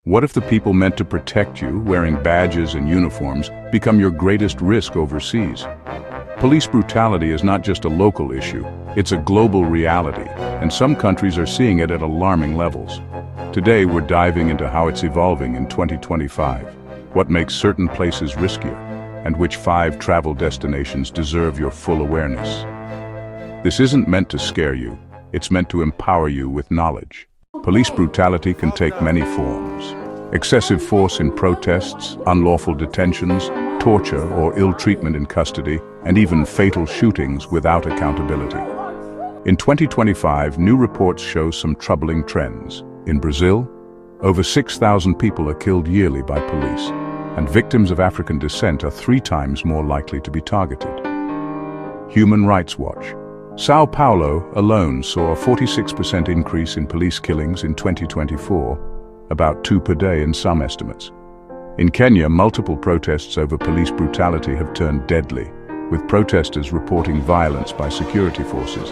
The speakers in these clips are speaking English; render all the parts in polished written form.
What if the people meant to protect you, wearing badges and uniforms, become your greatest risk overseas? Police brutality is not just a local issue, it's a global reality, and some countries are seeing it at alarming levels. Today we're diving into how it's evolving in 2025, what makes certain places riskier, and which 5 travel destinations deserve your full awareness. This isn't meant to scare you, it's meant to empower you with knowledge. Police brutality can take many forms. Excessive force in protests, unlawful detentions, torture or ill treatment in custody, and even fatal shootings without accountability. In 2025, new reports show some troubling trends. In Brazil, over 6,000 people are killed yearly by police, and victims of African descent are 3 times more likely to be targeted. Human Rights Watch. São Paulo alone saw a 46% increase in police killings in 2024, about 2 per day in some estimates. In Kenya, multiple protests over police brutality have turned deadly, with protesters reporting violence by security forces.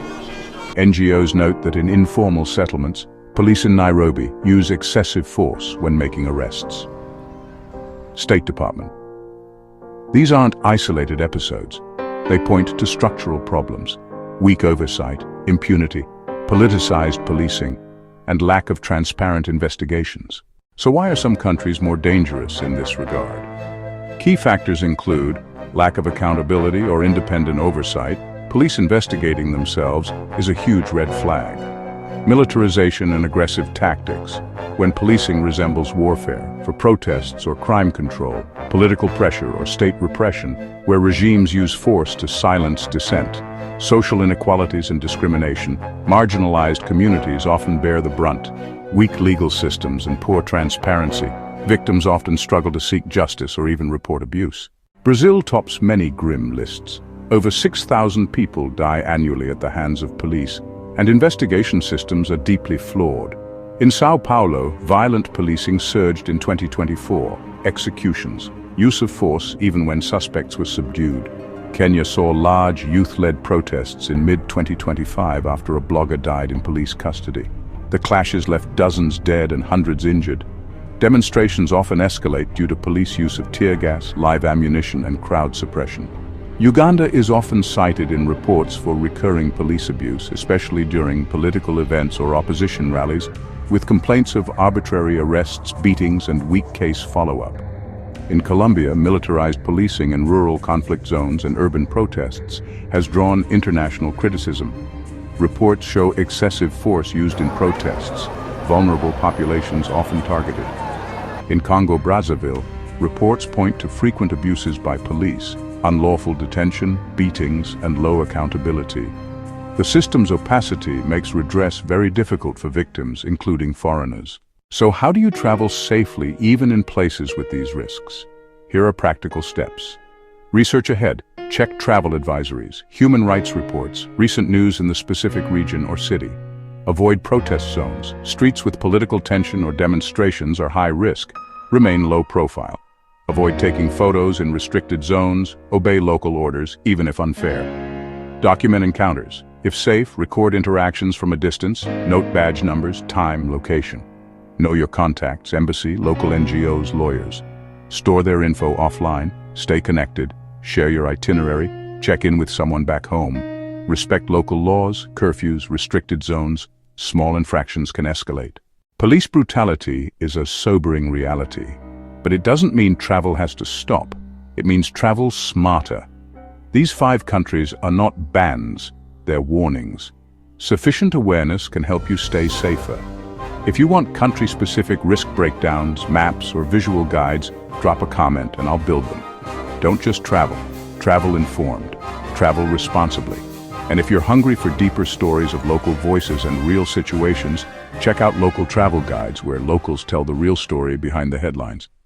NGOs note that in informal settlements, police in Nairobi use excessive force when making arrests. State Department. These aren't isolated episodes. They point to structural problems: weak oversight, impunity, politicized policing, and lack of transparent investigations. So why are some countries more dangerous in this regard? Key factors include lack of accountability or independent oversight. Police investigating themselves is a huge red flag. Militarization and aggressive tactics, when policing resembles warfare for protests or crime control, political pressure or state repression, where regimes use force to silence dissent. Social inequalities and discrimination, marginalized communities often bear the brunt. Weak legal systems and poor transparency, victims often struggle to seek justice or even report abuse. Brazil tops many grim lists. Over 6,000 people die annually at the hands of police, and investigation systems are deeply flawed. In São Paulo, violent policing surged in 2024, executions, use of force even when suspects were subdued. Kenya saw large youth-led protests in mid-2025 after a blogger died in police custody. The clashes left dozens dead and hundreds injured. Demonstrations often escalate due to police use of tear gas, live ammunition, and crowd suppression. Uganda is often cited in reports for recurring police abuse, especially during political events or opposition rallies, with complaints of arbitrary arrests, beatings, and weak case follow-up. In Colombia, militarized policing in rural conflict zones and urban protests has drawn international criticism. Reports show excessive force used in protests, vulnerable populations often targeted. In Congo-Brazzaville, reports point to frequent abuses by police, unlawful detention, beatings, and low accountability. The system's opacity makes redress very difficult for victims, including foreigners. So how do you travel safely even in places with these risks? Here are practical steps. Research ahead. Check travel advisories, human rights reports, recent news in the specific region or city. Avoid protest zones. Streets with political tension or demonstrations are high risk. Remain low profile. Avoid taking photos in restricted zones. Obey local orders, even if unfair. Document encounters. If safe, record interactions from a distance. Note badge numbers, time, location. Know your contacts, embassy, local NGOs, lawyers. Store their info offline. Stay connected. Share your itinerary. Check in with someone back home. Respect local laws, curfews, restricted zones. Small infractions can escalate. Police brutality is a sobering reality. But it doesn't mean travel has to stop. It means travel smarter. These 5 countries are not bans, they're warnings. Sufficient awareness can help you stay safer. If you want country-specific risk breakdowns, maps, or visual guides, drop a comment and I'll build them. Don't just travel. Travel informed. Travel responsibly. And if you're hungry for deeper stories of local voices and real situations, check out local travel guides where locals tell the real story behind the headlines.